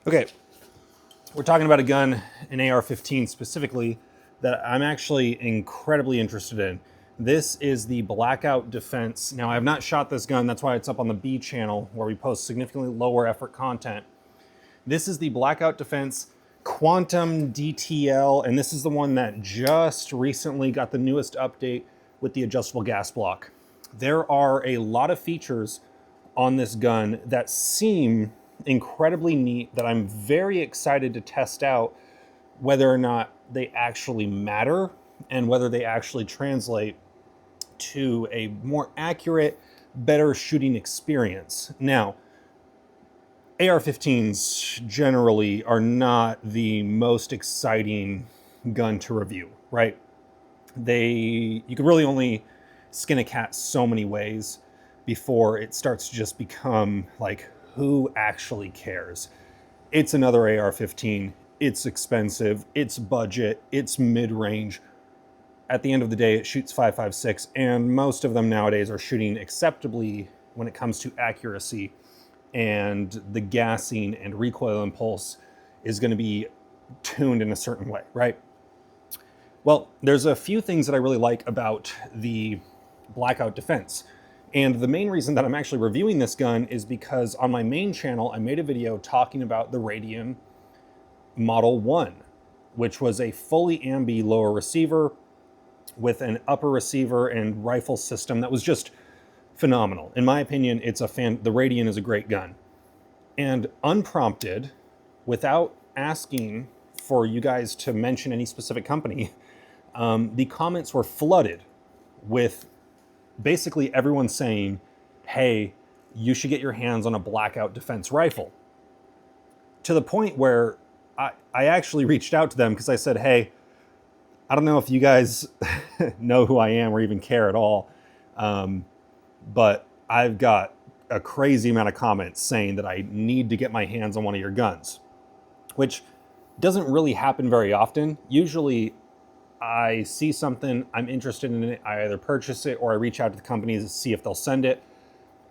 Okay, we're talking about a gun, an AR-15 specifically, that I'm actually incredibly interested in. This is the Blackout Defense. Now, I have not shot this gun. That's why it's up on the B channel, where we post significantly lower effort content. This is the Blackout Defense Quantum DTL, and this is the one that just recently got the newest update with the adjustable gas block. There are a lot of features on this gun that seem incredibly neat that I'm very excited to test out whether or not they actually matter and whether they actually translate to a more accurate, better shooting experience. Now, AR-15s generally are not the most exciting gun to review, right? You can really only skin a cat so many ways before it starts to just become like, who actually cares? It's another AR-15. It's expensive. It's budget. It's mid-range. At the end of the day, it shoots 5.56, and most of them nowadays are shooting acceptably when it comes to accuracy, and the gassing and recoil impulse is going to be tuned in a certain way, right? Well, there's a few things that I really like about the Blackout Defense. And the main reason that I'm actually reviewing this gun is because on my main channel, I made a video talking about the Radian Model 1, which was a fully ambi lower receiver with an upper receiver and rifle system that was just phenomenal. In my opinion, the Radian is a great gun. And unprompted, without asking for you guys to mention any specific company, the comments were flooded with basically everyone saying, hey, you should get your hands on a Blackout Defense rifle. To the point where I actually reached out to them because I said, hey, I don't know if you guys know who I am or even care at all, but I've got a crazy amount of comments saying that I need to get my hands on one of your guns, which doesn't really happen very often. Usually I see something, I'm interested in it, I either purchase it or I reach out to the companies to see if they'll send it,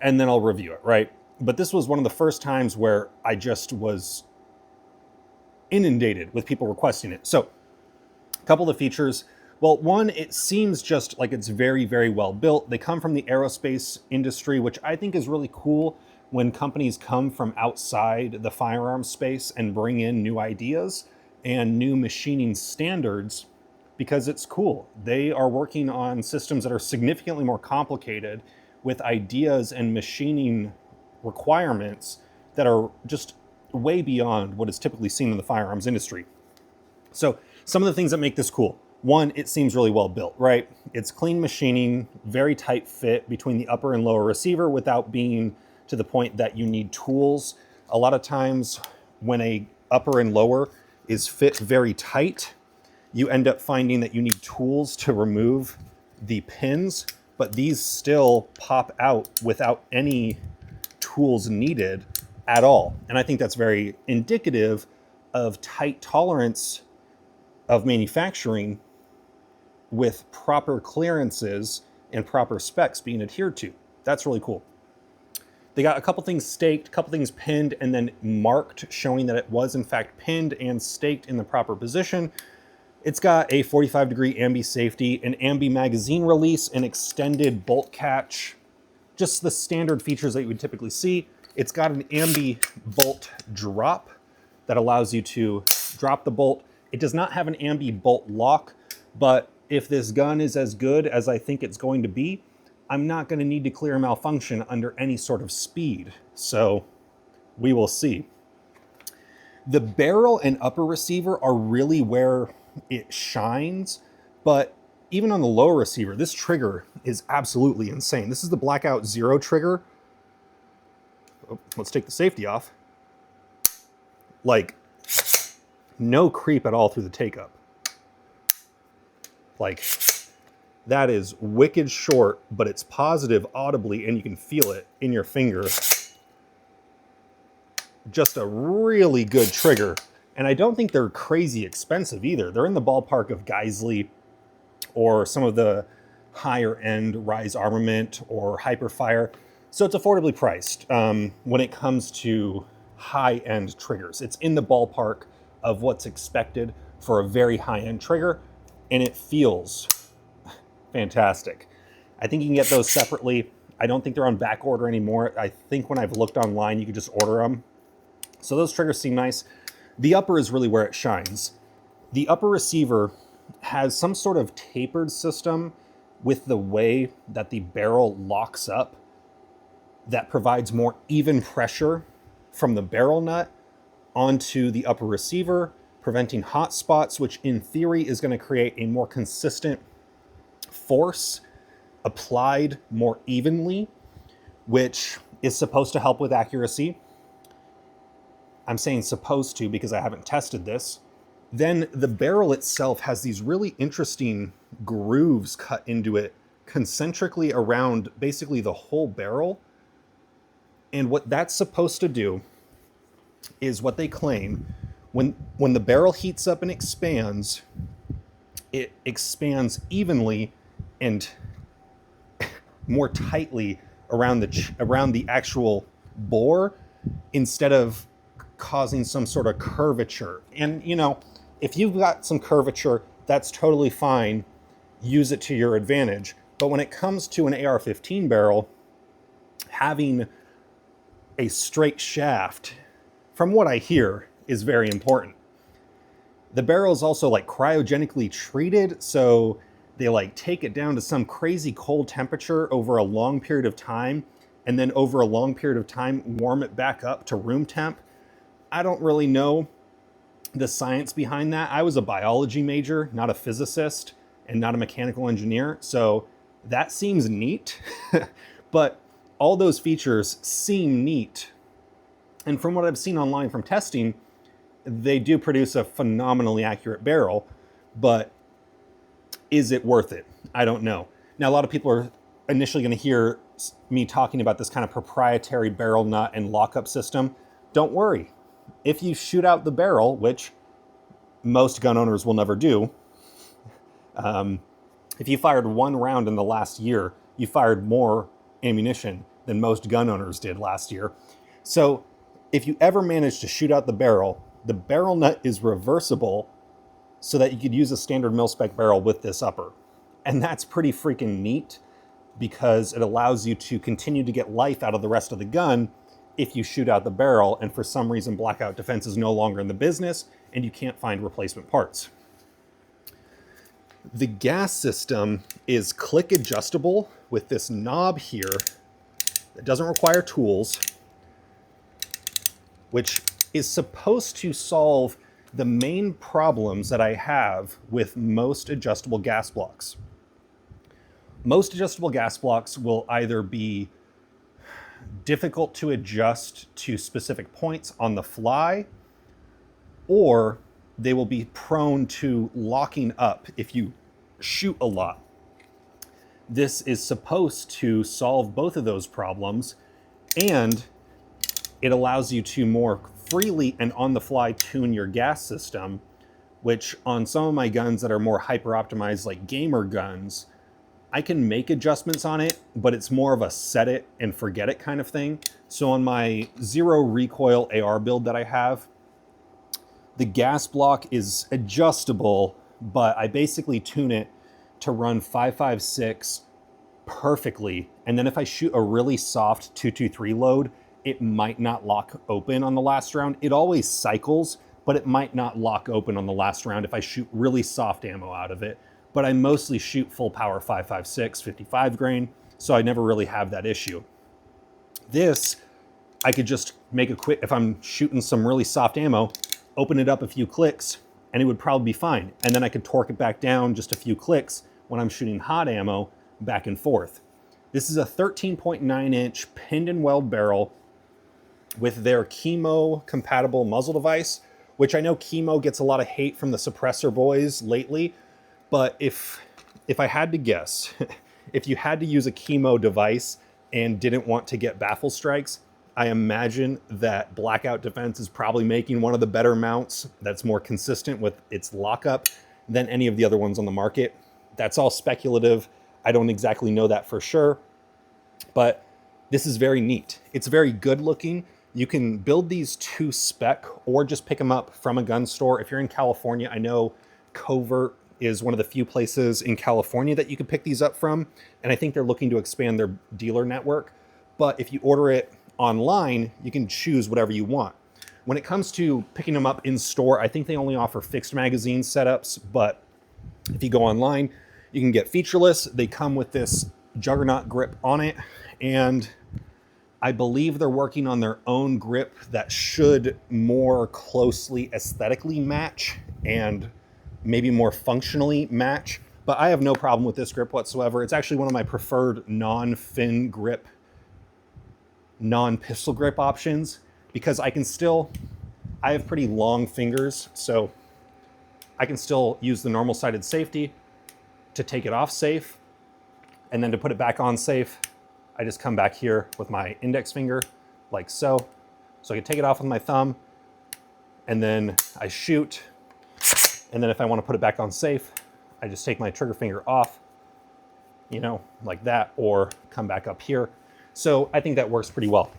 and then I'll review it, right? But this was one of the first times where I just was inundated with people requesting it. So, a couple of features. Well, one, it seems just like it's very, very well built. They come from the aerospace industry, which I think is really cool when companies come from outside the firearms space and bring in new ideas and new machining standards, because it's cool. They are working on systems that are significantly more complicated with ideas and machining requirements that are just way beyond what is typically seen in the firearms industry. So some of the things that make this cool. One, it seems really well built, right? It's clean machining, very tight fit between the upper and lower receiver without being to the point that you need tools. A lot of times when a upper and lower is fit very tight, you end up finding that you need tools to remove the pins, but these still pop out without any tools needed at all. And I think that's very indicative of tight tolerance of manufacturing with proper clearances and proper specs being adhered to. That's really cool. They got a couple things staked, a couple things pinned, and then marked, showing that it was in fact pinned and staked in the proper position. It's got a 45-degree ambi safety, an ambi magazine release, an extended bolt catch, just the standard features that you would typically see. It's got an ambi bolt drop that allows you to drop the bolt. It does not have an ambi bolt lock, but if this gun is as good as I think it's going to be, I'm not going to need to clear a malfunction under any sort of speed. So we will see. The barrel and upper receiver are really where it shines, but even on the lower receiver, this trigger is absolutely insane. This is the Blackout Zero trigger. Oh, let's take the safety off. Like, no creep at all through the take-up. Like, that is wicked short, but it's positive audibly, and you can feel it in your finger. Just a really good trigger. And I don't think they're crazy expensive either. They're in the ballpark of Geisley or some of the higher end Rise Armament or Hyperfire. So it's affordably priced when it comes to high-end triggers. It's in the ballpark of what's expected for a very high-end trigger, and it feels fantastic. I think you can get those separately. I don't think they're on back order anymore. I think when I've looked online, you could just order them. So those triggers seem nice. The upper is really where it shines. The upper receiver has some sort of tapered system with the way that the barrel locks up that provides more even pressure from the barrel nut onto the upper receiver, preventing hot spots, which in theory is going to create a more consistent force applied more evenly, which is supposed to help with accuracy. I'm saying supposed to because I haven't tested this. Then the barrel itself has these really interesting grooves cut into it concentrically around basically the whole barrel. And what that's supposed to do is what they claim, when the barrel heats up and expands, it expands evenly and more tightly around the actual bore instead of causing some sort of curvature. And if you've got some curvature, that's totally fine. Use it to your advantage. But when it comes to an AR-15 barrel, having a straight shaft, from what I hear, is very important. The barrel is also like cryogenically treated, so they like take it down to some crazy cold temperature over a long period of time, and then over a long period of time warm it back up to room temp. I don't really know the science behind that. I was a biology major, not a physicist, and not a mechanical engineer, so that seems neat. But all those features seem neat. And from what I've seen online from testing, they do produce a phenomenally accurate barrel, but is it worth it? I don't know. Now, a lot of people are initially going to hear me talking about this kind of proprietary barrel nut and lockup system. Don't worry. If you shoot out the barrel, which most gun owners will never do, if you fired one round in the last year, you fired more ammunition than most gun owners did last year. So if you ever manage to shoot out the barrel nut is reversible so that you could use a standard mil-spec barrel with this upper. And that's pretty freaking neat because it allows you to continue to get life out of the rest of the gun if you shoot out the barrel and for some reason Blackout Defense is no longer in the business and you can't find replacement parts. The gas system is click adjustable with this knob here that doesn't require tools, which is supposed to solve the main problems that I have with most adjustable gas blocks. Most adjustable gas blocks will either be difficult to adjust to specific points on the fly, or they will be prone to locking up if you shoot a lot. This is supposed to solve both of those problems, and it allows you to more freely and on the fly tune your gas system, which on some of my guns that are more hyper optimized like gamer guns, I can make adjustments on it, but it's more of a set it and forget it kind of thing. So on my zero recoil AR build that I have, the gas block is adjustable, but I basically tune it to run 5.56 perfectly. And then if I shoot a really soft 223 load, it might not lock open on the last round. It always cycles, but it might not lock open on the last round if I shoot really soft ammo out of it. But I mostly shoot full power 5.56, 55 grain, so I never really have that issue. This, I could just make a quick, if I'm shooting some really soft ammo, open it up a few clicks, and it would probably be fine. And then I could torque it back down just a few clicks when I'm shooting hot ammo back and forth. This is a 13.9 inch pinned and weld barrel with their Chemo compatible muzzle device, which I know Chemo gets a lot of hate from the suppressor boys lately. But if I had to guess, if you had to use a Chemo device and didn't want to get baffle strikes, I imagine that Blackout Defense is probably making one of the better mounts that's more consistent with its lockup than any of the other ones on the market. That's all speculative. I don't exactly know that for sure, but this is very neat. It's very good looking. You can build these to spec or just pick them up from a gun store. If you're in California, I know Covert is one of the few places in California that you can pick these up from. And I think they're looking to expand their dealer network. But if you order it online, you can choose whatever you want. When it comes to picking them up in store, I think they only offer fixed magazine setups. But if you go online, you can get featureless. They come with this Juggernaut grip on it. And I believe they're working on their own grip that should more closely aesthetically match and maybe more functionally match. But I have no problem with this grip whatsoever. It's actually one of my preferred non-fin grip, non-pistol grip options because I have pretty long fingers, so I can still use the normal sided safety to take it off safe, and then to put it back on safe, I just come back here with my index finger like so. So I can take it off with my thumb and then I shoot. And then if I want to put it back on safe, I just take my trigger finger off, like that, or come back up here. So I think that works pretty well.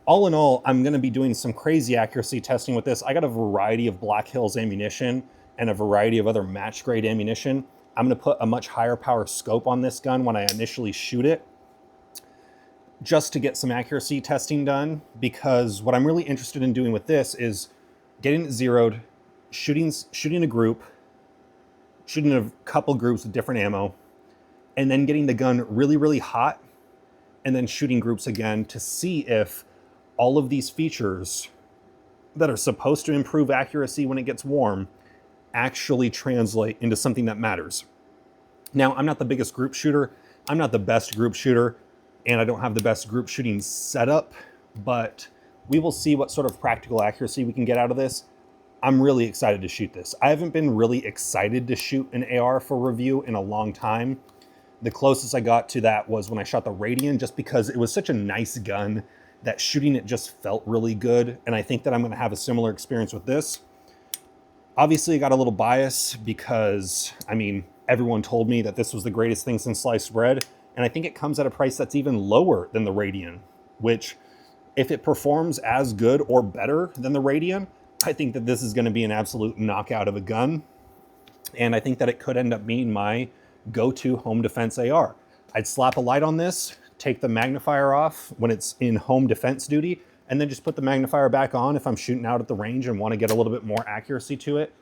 All in all, I'm going to be doing some crazy accuracy testing with this. I got a variety of Black Hills ammunition and a variety of other match grade ammunition. I'm going to put a much higher power scope on this gun when I initially shoot it, just to get some accuracy testing done, because what I'm really interested in doing with this is getting it zeroed, shooting a group, shooting a couple groups with different ammo, and then getting the gun really, really hot, and then shooting groups again to see if all of these features that are supposed to improve accuracy when it gets warm actually translate into something that matters. Now, I'm not the biggest group shooter. I'm not the best group shooter. And I don't have the best group shooting setup, but we will see what sort of practical accuracy we can get out of this. I'm really excited to shoot this. I haven't been really excited to shoot an AR for review in a long time. The closest I got to that was when I shot the Radian, just because it was such a nice gun that shooting it just felt really good. And I think that I'm going to have a similar experience with this. Obviously, I got a little bias because, everyone told me that this was the greatest thing since sliced bread. And I think it comes at a price that's even lower than the Radian, which if it performs as good or better than the Radian, I think that this is going to be an absolute knockout of a gun. And I think that it could end up being my go-to home defense AR. I'd slap a light on this, take the magnifier off when it's in home defense duty, and then just put the magnifier back on if I'm shooting out at the range and want to get a little bit more accuracy to it.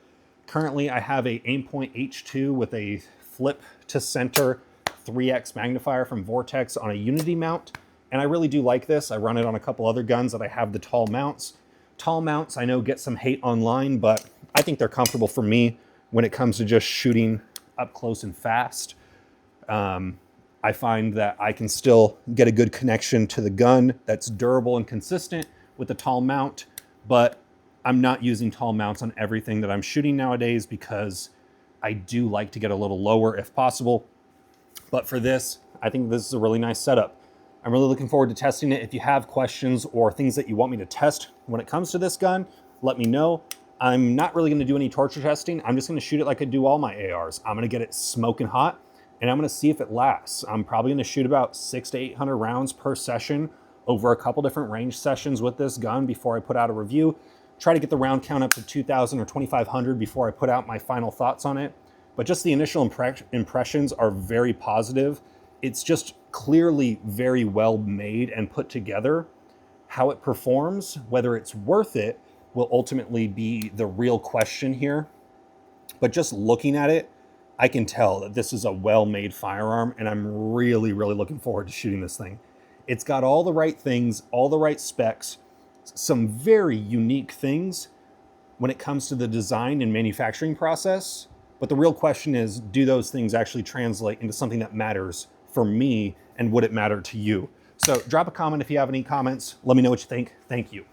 Currently, I have a Aimpoint H2 with a flip to center 3x magnifier from Vortex on a Unity mount, and I really do like this. I run it on a couple other guns that I have the tall mounts. Tall mounts, I know, get some hate online, but I think they're comfortable for me when it comes to just shooting up close and fast. I find that I can still get a good connection to the gun that's durable and consistent with the tall mount, but I'm not using tall mounts on everything that I'm shooting nowadays because I do like to get a little lower if possible. But for this, I think this is a really nice setup. I'm really looking forward to testing it. If you have questions or things that you want me to test when it comes to this gun, let me know. I'm not really going to do any torture testing. I'm just going to shoot it like I do all my ARs. I'm going to get it smoking hot, and I'm going to see if it lasts. I'm probably going to shoot about 600 to 800 rounds per session over a couple different range sessions with this gun before I put out a review. Try to get the round count up to 2,000 or 2,500 before I put out my final thoughts on it. But just the initial impressions are very positive. It's just clearly very well made and put together. How it performs, whether it's worth it, will ultimately be the real question here. But just looking at it, I can tell that this is a well-made firearm, and I'm really, really looking forward to shooting this thing. It's got all the right things, all the right specs, some very unique things when it comes to the design and manufacturing process. But the real question is, do those things actually translate into something that matters for me, and would it matter to you? So drop a comment if you have any comments. Let me know what you think. Thank you.